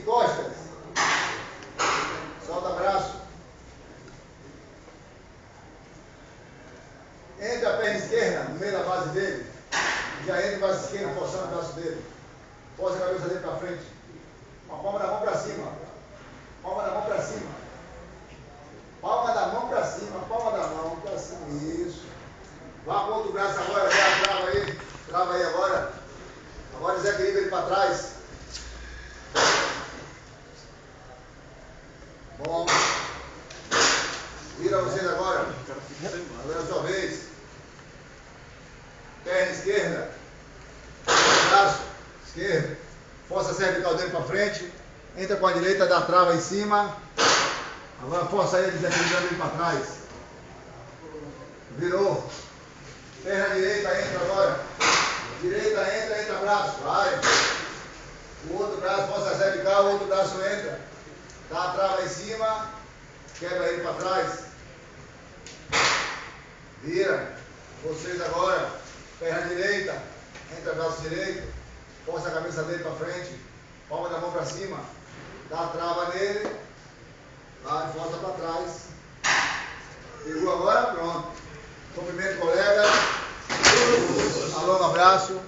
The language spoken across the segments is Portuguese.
costas. Solta braço. Entra a perna esquerda no meio da base dele. Já entra o braço esquerdo forçando o braço dele. Força a cabeça dele para frente. Com a palma da mão para cima. Palma da mão para cima. Palma da mão para cima. Palma da mão para cima. Isso. Vá com o outro braço agora. Trava aí. Trava aí agora. Agora desequilibra ele para trás. Bom. Vira vocês agora. Agora é a sua vez. Perna esquerda. Braço esquerdo. Força a cervical dele para frente. Entra com a direita, dá a trava em cima. Agora força ele, desequilibrando ele para trás. Virou. Perna direita, entra agora. Direita, entra braço. Vai. O outro braço, força a cervical, o outro braço entra. Dá a trava em cima. Quebra ele para trás. Vira. Vocês agora. Perna direita. Entra braço direito. Força a cabeça dele para frente. Palma da mão para cima. Dá a trava nele. Vai, força para trás. Pegou agora? Pronto. Cumprimento o colega. Alonga abraço.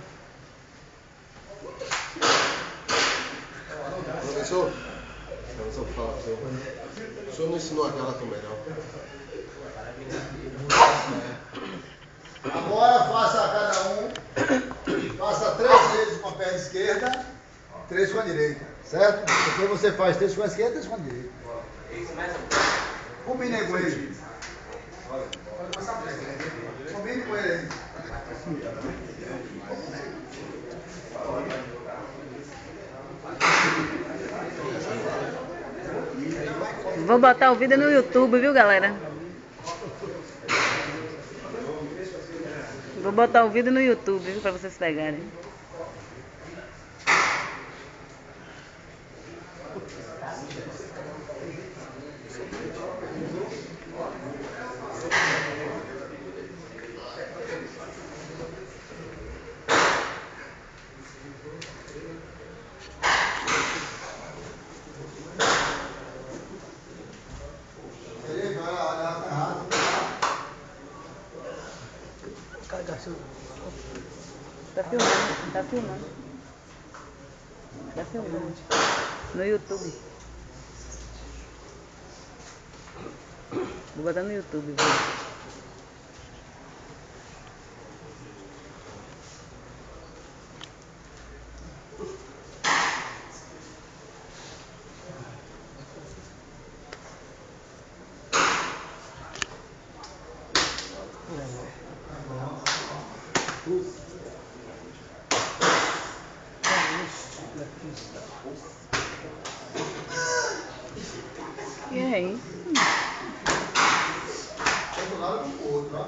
Professor, o senhor não ensinou aquela também, não? Agora faça a cada um. Faça 3 vezes com a perna esquerda, 3 com a direita. Certo? Depois você faz 3 com a esquerda, 3 com a direita. Combine com ele. Combine com ele aí. Vou botar o vídeo no YouTube, viu, galera? Vou botar o vídeo no YouTube, viu, pra vocês pegarem. Tá filmando, tá filmando. Tá filmando. No YouTube. Vou botar no YouTube, viu? Que é isso? Tanto lado como o outro, ó.